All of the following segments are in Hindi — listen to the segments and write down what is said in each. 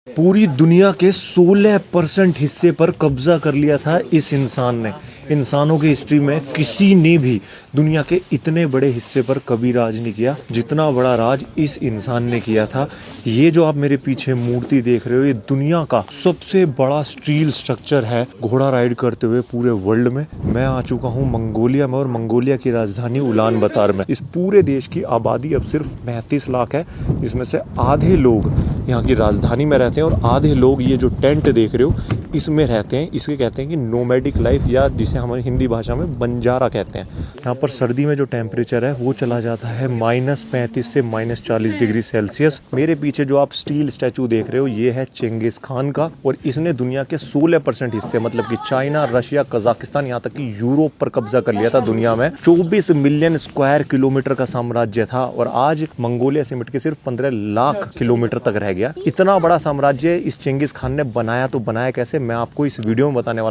पूरी दुनिया के 16% हिस्से पर कब्जा कर लिया था इस इंसान ने। इंसानों की हिस्ट्री में किसी ने भी दुनिया के इतने बड़े हिस्से पर कभी राज नहीं किया जितना बड़ा राज इस इंसान ने किया था। ये जो आप मेरे पीछे मूर्ति देख रहे हो, ये दुनिया का सबसे बड़ा स्टील स्ट्रक्चर है घोड़ा राइड करते हुए पूरे वर्ल्ड में। मैं आ चुका हूँ मंगोलिया में और मंगोलिया की राजधानी उलान बतर में। इस पूरे देश की आबादी अब सिर्फ 35 लाख है, जिसमें से आधे लोग यहाँ की राजधानी में रहते हैं और आधे लोग ये जो टेंट देख रहे हो इसमें रहते हैं। इसे कहते हैं कि नोमैडिक लाइफ, या जिसे हमारी हिंदी भाषा में बंजारा कहते हैं। यहाँ पर सर्दी में जो टेम्परेचर है वो चला जाता है -35 से -40 डिग्री सेल्सियस। मेरे पीछे जो आप स्टील स्टैचू देख रहे हो ये है चेंगिस खान का, और इसने दुनिया के 16% हिस्से मतलब कि चाइना, रशिया, कजाकिस्तान, यहाँ तक कि यूरोप पर कब्जा कर लिया था। दुनिया में 24 मिलियन स्क्वायर किलोमीटर का साम्राज्य था और आज मंगोलिया सिमट के सिर्फ 15 लाख किलोमीटर तक रह गया। इतना बड़ा साम्राज्य इस चेंगिस खान ने बनाया, तो बनाया कैसे, मैं आपको इस वीडियो में बताने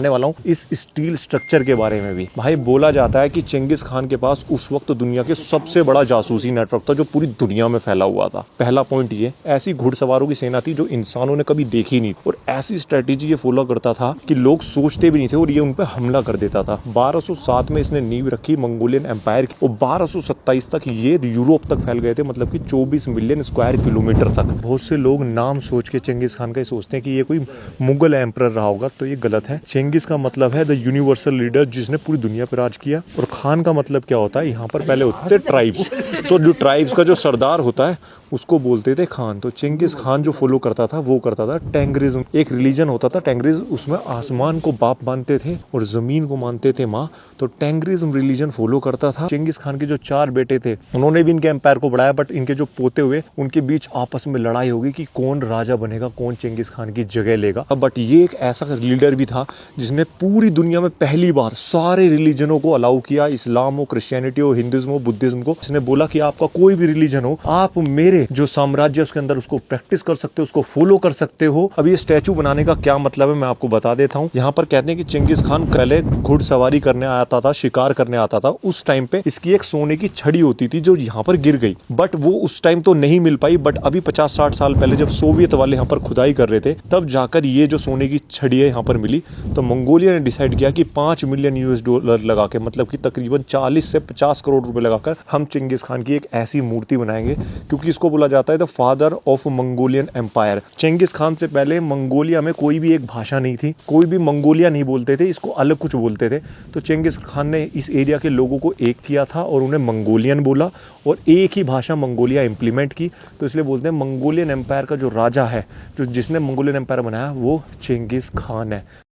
वाला हूँ इस स्टील स्ट्रक्चर के बारे में भी। भाई बोला जाता है कि चेंगिस खान के पास उस वक्त दुनिया के सबसे बड़ा जासूसी नेटवर्क था जो पूरी दुनिया में फैला हुआ था। पहला पॉइंट ये, ऐसी घुड़सवारों की सेना थी जो इंसानों ने कभी देखी नहीं, और ऐसी स्ट्रेटेजी ये फॉलो करता था कि लोग सोचते भी नहीं थे और ये उन पर हमला कर देता था। 1207 में इसने नींव रखी मंगोलियन एम्पायर की, और 1227 तक ये यूरोप तक फैल गए थे, मतलब कि 24 मिलियन स्क्वायर किलोमीटर तक। बहुत से लोग नाम सोच के चेंगिस खान का सोचते हैं कि ये कोई मुगल एम्परर रहा होगा, तो ये गलत है। चेंगिस का मतलब है द यूनिवर्सल लीडर, जिसने पूरी दुनिया पर राज किया। और खान का मतलब क्या होता है, यहाँ पर पहले होते थे ट्राइब्स, तो जो ट्राइब्स का जो सरदार होता है उसको बोलते थे खान। तो चेंगिस खान जो फॉलो करता था वो करता था टेंगरिज्म। एक रिलीजन होता था टेंगरिज्म, उसमें आसमान को बाप मानते थे और जमीन को मानते थे माँ। तो टेंगरिज्म रिलीजन फॉलो करता था। चेंगिस खान के जो 4 बेटे थे उन्होंने भी इनके एम्पायर को बढ़ाया, बट इनके जो पोते हुए उनके बीच आपस में लड़ाई होगी कि कौन राजा बनेगा, कौन चेंगिस खान की जगह लेगा। बट ये एक ऐसा लीडर भी था जिसने पूरी दुनिया में पहली बार सारे रिलीजनों को अलाउ किया, इस्लाम हो, क्रिश्चियनिटी हो, हिंदुइज्म हो, बुद्धिज्म को। इसने बोला कि आपका कोई भी रिलीजन हो, आप मेरे जो साम्राज्य उसके अंदर उसको प्रैक्टिस कर सकते हो, उसको फॉलो कर सकते हो। अब ये स्टैचू बनाने का क्या मतलब है मैं आपको बता देता हूँ। यहाँ पर कहते हैं कि चेंगिस खान पहले घुड़सवारी करने आता था, शिकार करने आता था। उस टाइम पे इसकी एक सोने की छड़ी होती थी जो यहाँ पर गिर गई, बट वो उस टाइम तो नहीं मिल पाई। बट अभी 50-60 साल पहले जब सोवियत वाले यहाँ पर खुदाई कर रहे थे, तब जाकर ये जो सोने की छड़ी है यहाँ पर मिली। तो मंगोलिया ने डिसाइड किया कि $5 मिलियन लगा के, मतलब कि तकरीबन 40 से 50 करोड़ रुपए लगाकर हम चेंगिस खान की एक ऐसी मूर्ति बनाएंगे, क्योंकि इसको बोला जाता है the father of Mongolian empire. Genghis Khan से पहले मंगोलिया में कोई भी एक भाषा नहीं थी, कोई भी मंगोलिया नहीं बोलते थे, इसको अलग कुछ बोलते थे। तो चेंगिस खान ने इस एरिया के लोगों को एक किया था और उन्हें मंगोलियन बोला और एक ही भाषा मंगोलिया इंप्लीमेंट की। तो इसलिए बोलते हैं मंगोलियन एम्पायर का जो राजा है, जो जिसने मंगोलियन एम्पायर बनाया, वो चेंगिस खान है।